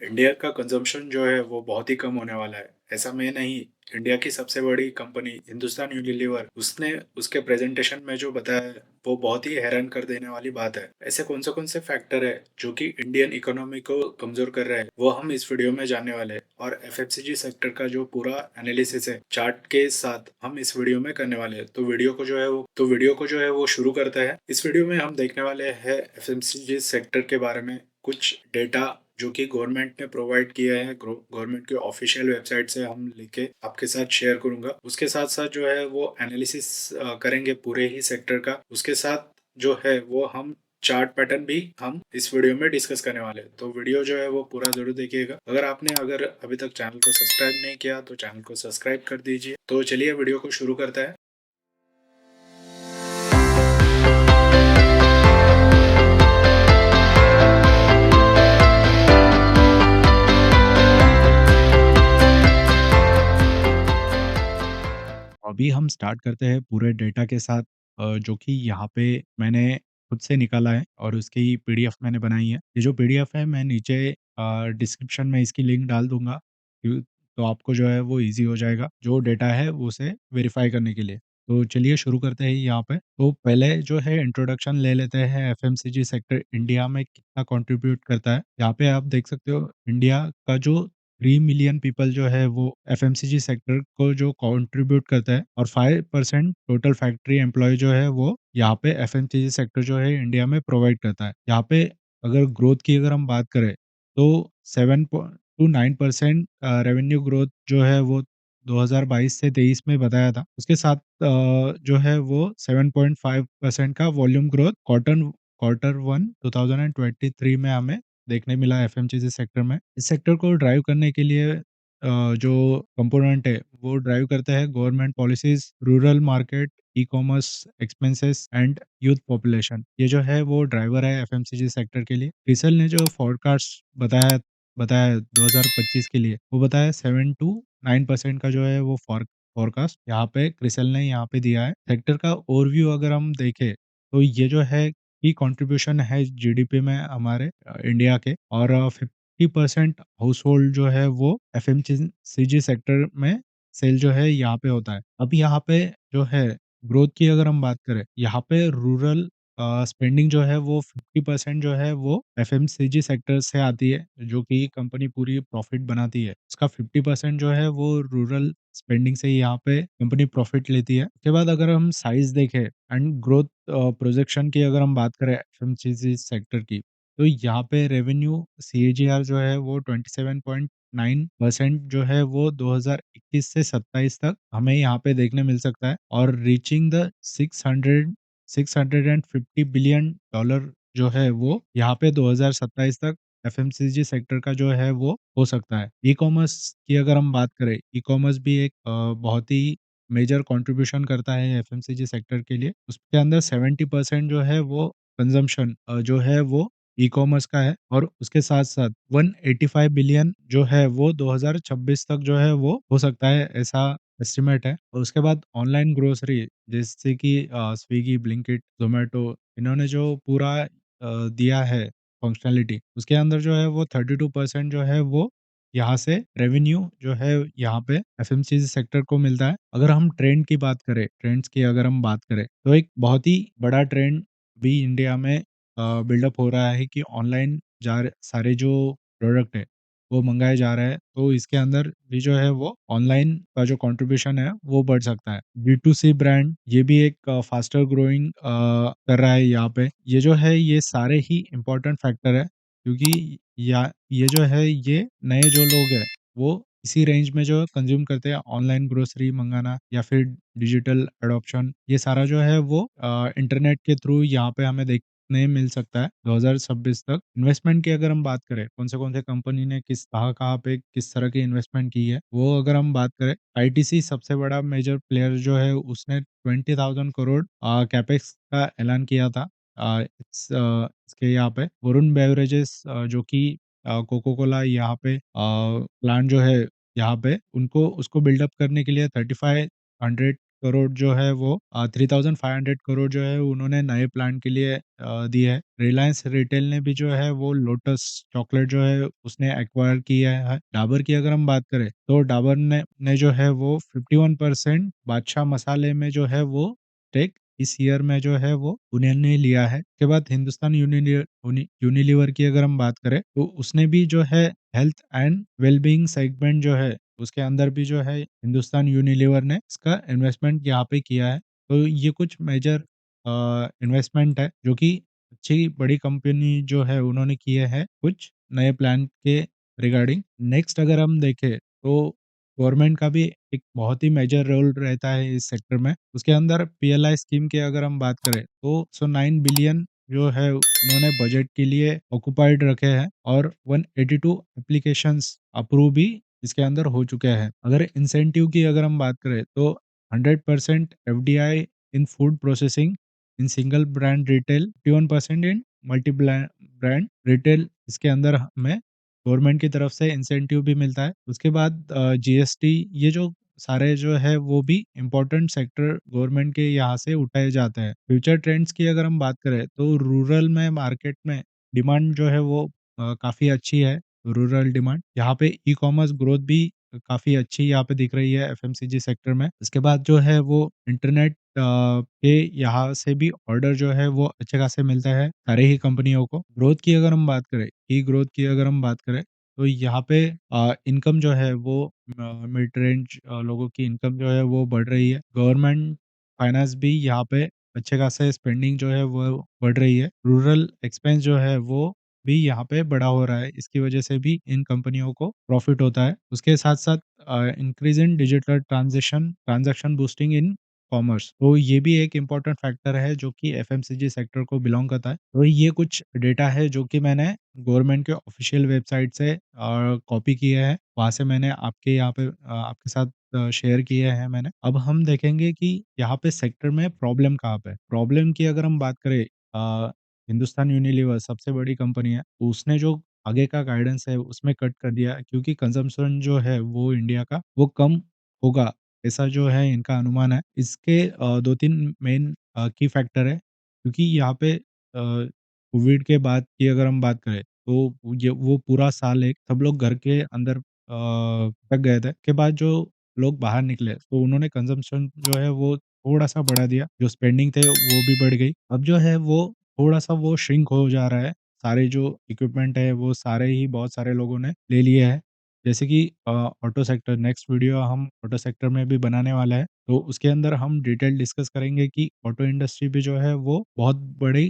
India का consumption जो है वो बहुत ही कम होने वाला है। ऐसा मैं नहीं, इंडिया की सबसे बड़ी कंपनी हिंदुस्तान यूनिलीवर उसने उसके प्रेज़ेंटेशन में जो बताया है, वो बहुत ही हैरान कर देने वाली बात है। ऐसे कौन से फैक्टर है जो कि इंडियन इकोनॉमी को कमज़ोर कर रहे हैं, वो हम इस वीडियो में जानने वाले हैं और एफएमसीजी सेक्टर का जो पूरा एनालिसिस है, चार्ट के साथ हम इस वीडियो में करने वाले हैं। तो वीडियो को जो है वो शुरू करते हैं। इस वीडियो में हम देखने वाले हैं एफएमसीजी सेक्टर के बारे में कुछ डेटा जो कि गवर्नमेंट ने प्रोवाइड किया है। गवर्नमेंट के ऑफिशियल वेबसाइट से हम लेके आपके साथ शेयर करूंगा। उसके साथ साथ जो है वो एनालिसिस करेंगे पूरे ही सेक्टर का। उसके साथ जो है वो हम चार्ट पैटर्न भी हम इस वीडियो में डिस्कस करने वाले हैं। तो वीडियो जो है वो पूरा जरूर देखिएगा। अगर अभी तक चैनल को सब्सक्राइब नहीं किया तो चैनल को सब्सक्राइब कर दीजिए। तो चलिए वीडियो को शुरू करते हैं। अभी हम स्टार्ट करते हैं पूरे डेटा के साथ, जो कि यहाँ पे मैंने खुद से निकाला है और उसकी पीडीएफ मैंने बनाई है। ये जो पीडीएफ है मैं नीचे डिस्क्रिप्शन में इसकी लिंक डाल दूँगा। तो आपको जो है वो ईज़ी हो जाएगा, जो डेटा है वो उसे वेरीफ़ाई करने के लिए। तो चलिए शुरू करते हैं यहाँ पे। तो पहले जो है इंट्रोडक्शन ले लेते हैं, एफएमसीजी सेक्टर इंडिया में कितना कंट्रीब्यूट करता है। यहाँ पे आप देख सकते हो इंडिया का जो 3 मिलियन पीपल जो है वो एफएमसीजी सेक्टर को जो कंट्रीब्यूट करता है और 5% टोटल फैक्ट्री एम्प्लॉय जो है वो यहाँ पे एफएमसीजी सेक्टर जो है इंडिया में प्रोवाइड करता है। यहाँ पे अगर ग्रोथ की अगर हम बात करें तो 7 टू 9% रेवेन्यू ग्रोथ जो है वो 2022 से 23 में बताया था। उसके साथ जो है वो 7.5% का वॉल्यूम ग्रोथ क्वार्टर 1 2023 में हमें देखने मिला एफएमसीजी सेक्टर में। इस सेक्टर को ड्राइव करने के लिए जो कंपोनेंट है वो ड्राइव करता है government policies, rural market, e-commerce expenses and youth population. ये जो है वो ड्राइवर है एफएमसीजी सेक्टर के लिए। क्रिसल ने जो फोरकास्ट बताया बताया 2025 के लिए, वो बताया 7 टू 9% का जो है वो फोरकास्ट यहाँ पे क्रिसल ने यहाँ पे दिया है। सेक्टर का ओवरव्यू अगर हम देखें तो ये जो है की कंट्रीब्यूशन है जीडीपी में हमारे इंडिया के, और 50% हाउस होल्ड जो है वो एफएमसीजी सेक्टर में सेल जो है यहाँ पे होता है। अब यहाँ पे जो है ग्रोथ की अगर हम बात करें, यहाँ पे रूरल स्पेंडिंग जो है वो 50% जो है वो एफएमसीजी सेक्टर से आती है, जो कि कंपनी पूरी प्रॉफिट बनाती है। उसका 50% जो है वो रूरल स्पेंडिंग से ही यहाँ पे कंपनी प्रॉफिट लेती है। उसके बाद अगर हम साइज देखें एंड ग्रोथ प्रोजेक्शन की अगर हम बात करें एफएमसीजी सेक्टर की, तो यहाँ पे रेवेन्यू सीएजीआर जो है वो 27.9% जो है वो 2021 से 27 तक हमें यहाँ पे देखने मिल सकता है, और रीचिंग द 650 बिलियन डॉलर जो है वो यहाँ पे 2027 तक एफएमसीजी सेक्टर का जो है वो हो सकता है। ई-कॉमर्स की अगर हम बात करें, ई-कॉमर्स भी एक बहुत ही मेजर कंट्रीब्यूशन करता है एफएमसीजी सेक्टर के लिए। उसके अंदर 70% जो है वो कंजम्पशन जो है वो ई-कॉमर्स का है, और उसके साथ-साथ 185 बिलियन जो है वो 2026 तक जो है वो हो सकता है, ऐसा एस्टिमेट है। और उसके बाद ऑनलाइन ग्रोसरी जैसे कि स्विगी, ब्लिंकिट, ज़ोमैटो, इन्होंने जो पूरा दिया है फंक्शनैलिटी, उसके अंदर जो है वो 32% जो है वो यहाँ से रेवेन्यू जो है यहाँ पे एफएमसीजी सेक्टर को मिलता है। अगर हम ट्रेंड्स की अगर हम बात करें, तो एक बहुत ही बड़ा ट्रेंड भी इंडिया में बिल्डअप हो रहा है कि ऑनलाइन सारे जो प्रोडक्ट है वो मंगाए जा रहे हैं। तो इसके अंदर भी जो है वो ऑनलाइन का जो कंट्रीब्यूशन है वो बढ़ सकता है। B2C ब्रांड ये भी एक फास्टर ग्रोइंग कर रहा है यहाँ पे। ये जो है ये सारे ही इम्पोर्टेंट फैक्टर है, क्योंकि या ये जो है ये नए जो लोग हैं वो इसी रेंज में जो कंज्यूम करते हैं, ऑनलाइन ग्रोसरी मंगाना या फिर डिजिटल एडॉप्शन, ये सारा जो है वो इंटरनेट के थ्रू यहाँ पे हमें देखने मिल सकता है 2026 तक। इन्वेस्टमेंट की अगर हम बात करें, कौन से कंपनी ने किस कहाँ पे किस तरह की इन्वेस्टमेंट की है, वो अगर हम बात करें, आईटीसी सबसे बड़ा मेजर प्लेयर जो है उसने 20,000 करोड़ कैपेक्स का ऐलान किया था। इसके यहाँ पे वरुण बेवरेजेस जो कि कोको कोला यहाँ पे प्लांट जो है यहाँ पे उनको उसको बिल्डअप करने के लिए 3500 करोड़ जो है वो 3500 करोड़ जो है उन्होंने नए प्लांट के लिए दी है। रिलायंस रिटेल ने भी जो है वो लोटस चॉकलेट जो है उसने एक्वायर किया है। डाबर की अगर हम बात करें तो डाबर ने जो है वो 51% बादशाह मसाले में जो है वो स्टेक इस ईयर में जो है वो उन्होंने लिया है। उसके बाद हिंदुस्तान यूनिलीवर की अगर हम बात करें तो उसने भी जो है हेल्थ एंड वेलबींग सेगमेंट जो है उसके अंदर भी जो है हिंदुस्तान यूनिलीवर ने इसका इन्वेस्टमेंट यहाँ पे किया है। तो ये कुछ मेजर इन्वेस्टमेंट है जो कि अच्छी बड़ी कंपनी जो है उन्होंने किए हैं कुछ नए प्लान के रिगार्डिंग। नेक्स्ट अगर हम देखें तो गवर्नमेंट का भी एक बहुत ही मेजर रोल रहता है इस सेक्टर में। उसके अंदर पीएलआई स्कीम की अगर हम बात करें तो 9 बिलियन जो है उन्होंने बजट के लिए ऑक्युपाइड रखे हैं और 182 एप्लीकेशंस अप्रूव भी इसके अंदर हो चुके हैं। अगर इंसेंटिव की अगर हम बात करें तो 100% FDI in food processing in single brand retail, 51% in multi brand retail इसके अंदर हमें गवर्नमेंट की तरफ से इंसेंटिव भी मिलता है। उसके बाद जीएसटी ये जो सारे जो है वो भी इम्पोर्टेंट सेक्टर गवर्नमेंट के यहाँ से उठाए जाते हैं। फ्यूचर ट्रेंड्स की अगर हम बात करें तो रूरल में मार्केट में डिमांड जो है वो काफ़ी अच्छी है। रूरल डिमांड यहाँ पे ई-कॉमर्स ग्रोथ भी काफ़ी अच्छी यहाँ पे दिख रही है एफएमसीजी सेक्टर में। इसके बाद जो है वो इंटरनेट के यहाँ से भी ऑर्डर जो है वो अच्छे खासे मिलता है सारे ही कंपनियों को। ग्रोथ की अगर हम बात करें ई ग्रोथ की अगर हम बात करें तो यहाँ पे इनकम जो है वो मिड रेंज लोगों की इनकम जो है वो बढ़ रही है। गवर्नमेंट फाइनेंस भी यहाँ पे अच्छे खासे स्पेंडिंग जो है वो बढ़ रही है। रूरल एक्सपेंस जो है वो भी यहाँ पे बड़ा हो रहा है। इसकी वजह से भी इन कंपनियों को प्रॉफ़िट होता है। उसके साथ-साथ increase in digital transaction boosting in commerce. तो ये भी एक इम्पोर्टेंट फैक्टर है जो कि एफएमसीजी सेक्टर को बिलॉन्ग करता है। तो ये कुछ डेटा है जो कि मैंने गवर्नमेंट के ऑफ़िशियल वेबसाइट से कॉपी किए हैं। वहाँ से मैंने आपके यहाँ पे आपके साथ शेयर किए हैं मैंने। अब हम देखेंगे कि यहाँ पे सेक्टर में प्रॉब्लम कहाँ पे है। प्रॉब्लम की अगर हम बात करें हिंदुस्तान यूनिलीवर सबसे बड़ी कंपनी है, तो उसने जो आगे का गाइडेंस है उसमें कट कर दिया क्योंकि कंज़म्पशन जो है वो इंडिया का वो कम होगा, ऐसा जो है इनका अनुमान है। इसके 2-3 मेन की फैक्टर है क्योंकि यहाँ पे कोविड के बाद की अगर हम बात करें तो ये वो पूरा साल एक सब लोग घर के अंदर अटक गए थे। के बाद जो लोग बाहर निकले तो उन्होंने कंज़म्पशन जो है वो थोड़ा-सा बढ़ा दिया, जो स्पेंडिंग थे वो भी बढ़ गई। अब जो है वो थोड़ा-सा वो श्रिंक हो जा रहा है। सारे जो इक्विपमेंट है वो सारे ही बहुत सारे लोगों ने ले लिए हैं। जैसे कि ऑटो सेक्टर नेक्स्ट वीडियो हम ऑटो सेक्टर में भी बनाने वाला है। तो उसके अंदर हम डिटेल डिस्कस करेंगे कि ऑटो इंडस्ट्री भी जो है वो बहुत बड़ी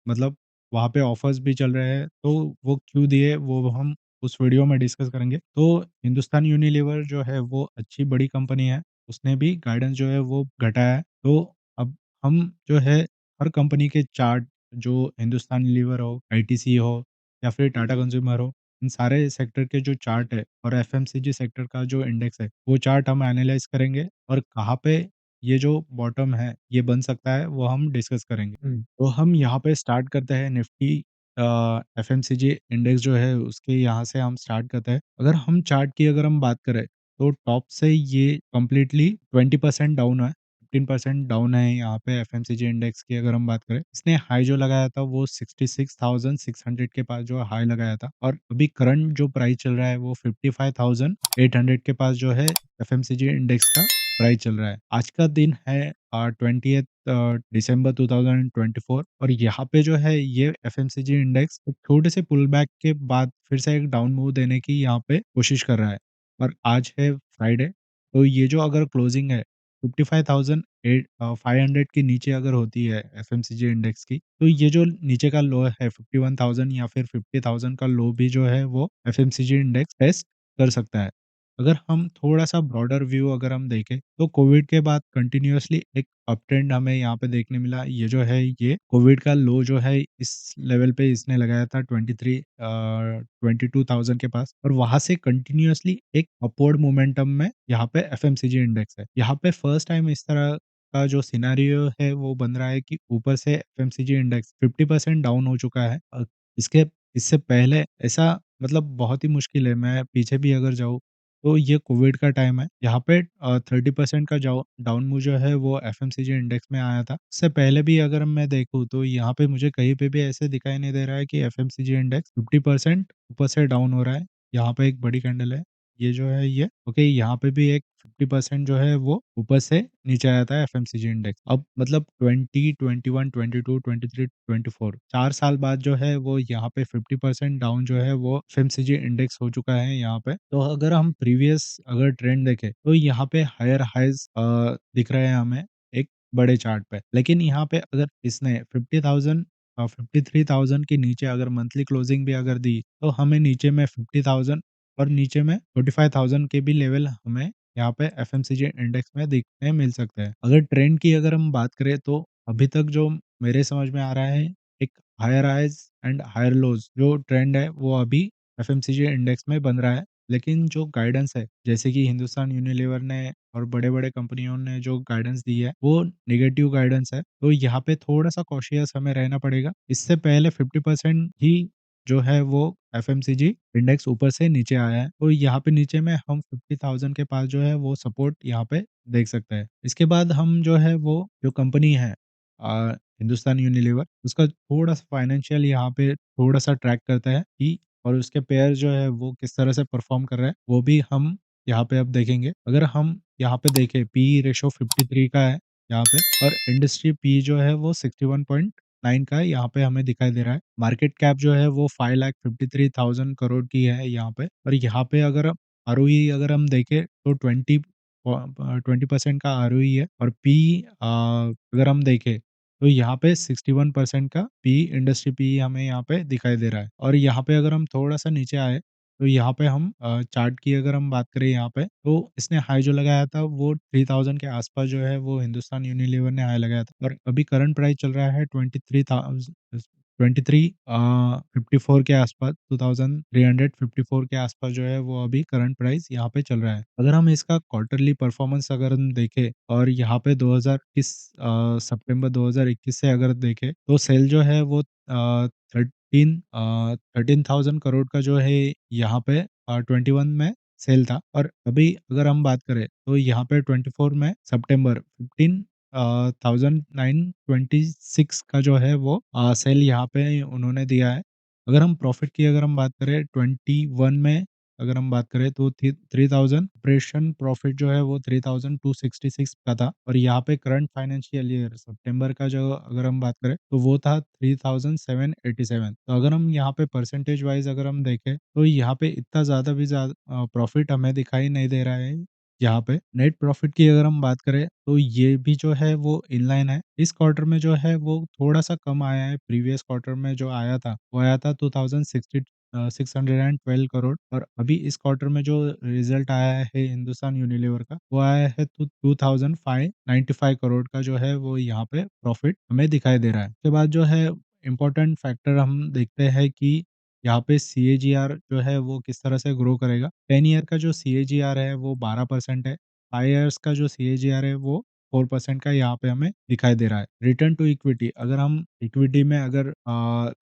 मतलब वहाँ पे ऑफर्स भी चल रहे हैं, तो वो क्यों दिए वो हम उस वीडियो में डिस्कस करेंगे। तो हिंदुस्तान यूनिलीवर जो है वो अच्छी बड़ी कंपनी है, उसने भी गाइडेंस जो है वो घटाया है। तो अब हम जो है हर कंपनी के चार्ट जो हिंदुस्तान यूनिलीवर हो, आईटीसी हो या फिर टाटा कंज्यूमर हो, इन सारे सेक्टर के जो चार्ट है और एफएमसीजी सेक्टर का जो इंडेक्स है, वो चार्ट हम एनालाइज़ करेंगे और कहाँ पे ये जो बॉटम है, ये बन सकता है, वो हम डिस्कस करेंगे। तो हम यहाँ पे स्टार्ट करते हैं निफ्टी एफएमसीजी इंडेक्स जो है उसके यहाँ से हम स्टार्ट करते हैं। अगर हम चार्ट की अगर हम बात करें, तो टॉप से ये कंप्लीटली 20% डाउन है, 15% डाउन है यहाँ पे एफएमसीजी इंडेक्स की अगर हम बात करें। इसने हाई जो लगाया था वो 66,600 के पास जो हाई लगाया था और अभी करंट जो प्राइस चल रहा है वो 55,800 के पास जो है एफएमसीजी इंडेक्स का प्राइस चल रहा है। आज का दिन है 20th दिसंबर 2024 और यहाँ पे जो है ये एफएमसीजी इंडेक्स एक छोटे से पुल बैक के बाद फिर से एक डाउन मूव देने की यहाँ पे कोशिश कर रहा है और आज है फ्राइडे, तो ये जो अगर क्लोजिंग है 55,500 के नीचे अगर होती है एफएमसीजी इंडेक्स की, तो ये जो नीचे का लो है 51,000 या फिर 50,000 का लो भी जो है वो एफएमसीजी इंडेक्स टेस्ट कर सकता है। अगर हम थोड़ा-सा ब्रॉडर व्यू अगर हम देखें, तो कोविड के बाद कंटिन्यूअसली एक अप ट्रेंड हमें यहाँ पे देखने मिला। ये जो है ये कोविड का लो जो है इस लेवल पे इसने लगाया था 22,000 के पास और वहाँ से कंटिन्यूअसली एक अपवर्ड मोमेंटम में यहाँ पे एफएमसीजी इंडेक्स है। यहाँ पे फर्स्ट टाइम इस तरह का जो सिनेरियो है वो बन रहा है कि ऊपर से एफएमसीजी इंडेक्स 50% डाउन हो चुका है। इसके इससे पहले ऐसा मतलब बहुत ही मुश्किल है, मैं पीछे भी अगर जाऊँ तो ये कोविड का टाइम है। यहाँ पे 30% का जाउ डाउन मूव जो है वो एफएमसीजी इंडेक्स में आया था। उससे पहले भी अगर मैं देखूँ तो यहाँ पे मुझे कहीं पे भी ऐसे दिखाई नहीं दे रहा है कि एफएमसीजी इंडेक्स 50% ऊपर से डाउन हो रहा है। यहाँ पे एक बड़ी कैंडल है। ये जो है ये ओके, यहाँ पे भी एक 50% जो है वो ऊपर से नीचे आया था एफएमसीजी इंडेक्स। अब मतलब 20, 21, 22, 23, 24 4 साल बाद जो है वो यहाँ पे 50% डाउन जो है वो एफएमसीजी इंडेक्स हो चुका है यहाँ पे। तो अगर हम प्रीवियस अगर ट्रेंड देखें तो यहाँ पे हायर हाइज़ दिख रहे हैं हमें एक बड़े चार्ट पे। लेकिन यहाँ पे अगर इसने 53,000 के नीचे अगर मंथली क्लोजिंग भी अगर दी, तो हमें नीचे में 50,000 और नीचे में 45,000 के भी लेवल हमें यहाँ पे एफएमसीजी इंडेक्स में देखने मिल सकते हैं। अगर ट्रेंड की अगर हम बात करें तो अभी तक जो मेरे समझ में आ रहा है, एक higher highs and higher lows जो ट्रेंड है वो अभी एफएमसीजी इंडेक्स में बन रहा है। लेकिन जो गाइडेंस है, जैसे कि हिंदुस्तान यूनिलीवर ने और बड़े-बड़े कंपनियों ने जो गाइडेंस दी है, वो नेगेटिव गाइडेंस है। तो यहाँ पे थोड़ा-सा कॉशियस हमें रहना पड़ेगा। इससे पहले 50% ही जो है वो एफएमसीजी इंडेक्स ऊपर से नीचे आया है। तो यहाँ पे नीचे में हम 50,000 के पास जो है वो सपोर्ट यहाँ पे देख सकते हैं। इसके बाद हम जो है वो जो कंपनी है हिंदुस्तान यूनिलीवर, उसका थोड़ा-सा फाइनेंशियल यहाँ पे थोड़ा-सा ट्रैक करता है कि और उसके पेयर जो है वो किस तरह से परफ़ॉर्म कर रहा है, वो भी हम यहाँ पे अब देखेंगे। अगर हम यहाँ पे देखें पीई रेशो 53 का है यहाँ पे, और इंडस्ट्री पी जो है वो 61.9 का यहाँ पे हमें दिखाई दे रहा है। मार्केट कैप जो है वो 5,53,000 करोड़ की है यहाँ पे, और यहाँ पे अगर आरओई अगर हम देखें तो 20% का आरओई है, और पी अगर हम देखें तो यहाँ पे 61% का पी इंडस्ट्री पी हमें यहाँ पे दिखाई दे रहा है। और यहाँ पे अगर हम थोड़ा-सा नीचे आए, तो यहाँ पे हम चार्ट की अगर हम बात करें यहाँ पे, तो इसने हाई जो लगाया था वो 3000 के आस-पास जो है वो हिंदुस्तान यूनिलीवर ने हाई लगाया था, और अभी करंट प्राइस चल रहा है 53 के आसपास, 2354 के आसपास जो है वो अभी करंट प्राइस यहाँ पे चल रहा है। अगर हम इसका क्वार्टरली परफॉर्मेंस अगर हम देखें, और यहाँ पे 2021 सितंबर 2021 से अगर देखें, तो सेल जो है वो 13,000 करोड़ का जो है यहाँ पे 21 में सेल था, और अभी अगर हम बात करें तो यहाँ पे 24 में सितंबर 15,926 का जो है वो सेल यहाँ पे उन्होंने दिया है। अगर हम प्रॉफिट की अगर हम बात करें 21 में अगर हम बात करें तो 3000 ऑपरेशन प्रॉफिट जो है वो 3266 का था, और यहाँ पे करंट फाइनेंशियल ईयर सितंबर का जो अगर हम बात करें तो वो था 3787। तो अगर हम यहाँ पे परसेंटेज वाइज अगर हम देखें तो यहाँ पे इतना ज़्यादा भी प्रॉफिट हमें दिखाई नहीं दे रहा है। यहाँ पे नेट प्रॉफिट की अगर हम बात करें तो ये भी जो है वो इनलाइन है। इस क्वार्टर में जो है वो थोड़ा-सा कम आया है, प्रीवियस क्वार्टर में जो आया था, वो आया था 612 करोड़, और अभी इस क्वार्टर में जो रिज़ल्ट आया है हिंदुस्तान यूनिलीवर का, वो आया है तो 2595 करोड़ का जो है वो यहाँ पे प्रॉफिट हमें दिखाई दे रहा है। उसके बाद जो है इम्पोर्टेंट फैक्टर हम देखते हैं कि यहाँ पे सीएजीआर जो है वो किस तरह से ग्रो करेगा। 10 ईयर का जो सीएजीआर है वो 12% है। 5 ईयर्स का जो सीएजीआर है वो 4% का यहाँ पे हमें दिखाई दे रहा है। रिटर्न टू इक्विटी अगर हम इक्विटी में अगर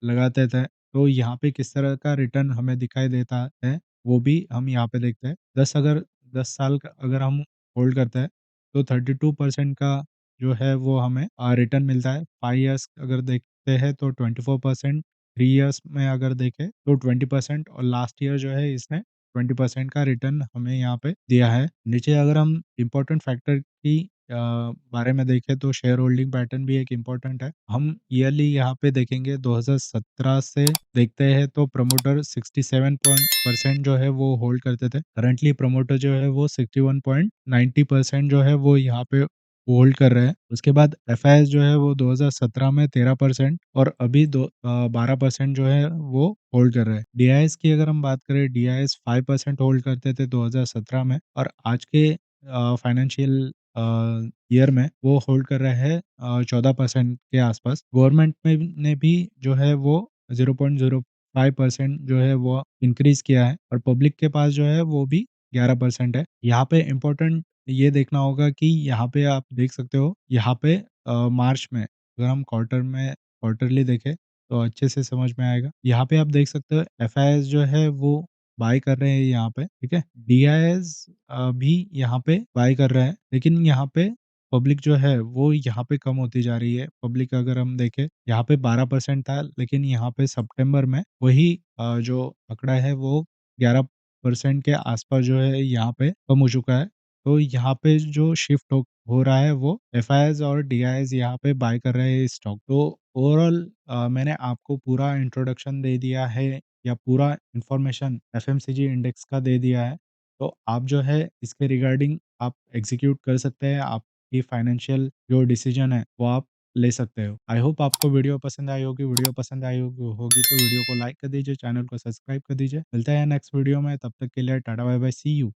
लगाते थे, तो यहाँ पे किस तरह का रिटर्न हमें दिखाई देता है, वो भी हम यहाँ पे देखते हैं। 10 साल का अगर हम होल्ड करते हैं, तो 32% का जो है वो हमें रिटर्न मिलता है। 5 ईयर्स अगर देखते हैं तो 24%, 3 ईयर्स में अगर देखें तो 20%, और लास्ट ईयर जो है इसने 20% का रिटर्न हमें यहाँ पे दिया है। नीचे अगर हम इम्पोर्टेंट फैक्टर की बारे में देखें तो शेयर होल्डिंग पैटर्न भी एक इम्पोर्टेंट है। हम ईयरली यहाँ पे देखेंगे 2017 से देखते हैं तो प्रमोटर 67 परसेंट जो है वो होल्ड करते थे। करंटली प्रमोटर जो है वो 61.90% जो है वो यहाँ पे होल्ड कर रहे हैं। उसके बाद एफआईआईज़ जो है वो 2017 में 13% और अभी 12% जो है वो होल्ड कर रहे हैं। डीआईएस की अगर हम बात करें, डीआईएस 5% होल्ड करते थे 2017 में, और आज के फाइनेंशियल ईयर में वो होल्ड कर रहे हैं 14% के आसपास। गवर्नमेंट में ने भी जो है वो 0.05% जो है वो इंक्रीज़ किया है, और पब्लिक के पास जो है वो भी 11% है। यहाँ पे इम्पोर्टेंट ये देखना होगा कि यहाँ पे आप देख सकते हो, यहाँ पे मार्च में अगर हम क्वार्टरली देखें तो अच्छे से समझ में आएगा। यहाँ पे आप देख सकते हो एफआईआईज़ जो है वो बाय कर रहे हैं यहाँ पे, ठीक है? डीआईएस भी यहाँ पे बाय कर रहा है, लेकिन यहाँ पे पब्लिक जो है वो यहाँ पे कम होती जा रही है। पब्लिक अगर हम देखें यहाँ पे 12% था, लेकिन यहाँ पे सितंबर में वही जो आंकड़ा है वो 11% के आसपास जो है यहाँ पे कम हो चुका है। तो यहाँ पे जो शिफ्ट हो रहा है वो एफआईआईज़ और डीआईआईज़ यहाँ पे बाय कर रहे हैं स्टॉक। तो ओवरऑल मैंने आपको पूरा इंट्रोडक्शन दे दिया है या पूरा इन्फॉर्मेशन एफएमसीजी इंडेक्स का दे दिया है। तो आप जो है इसके रिगार्डिंग आप एग्ज़ीक्यूट कर सकते हैं। आपकी फाइनेंशियल जो डिसीज़न है वो आप ले सकते हो। आई होप आपको वीडियो पसंद आई होगी। वीडियो पसंद आई होगी तो वीडियो को लाइक कर दीजिए, चैनल को सब्सक्राइब कर दीजिए। मिलते हैं नेक्स्ट वीडियो में, तब तक के लिए tata bye bye, see you.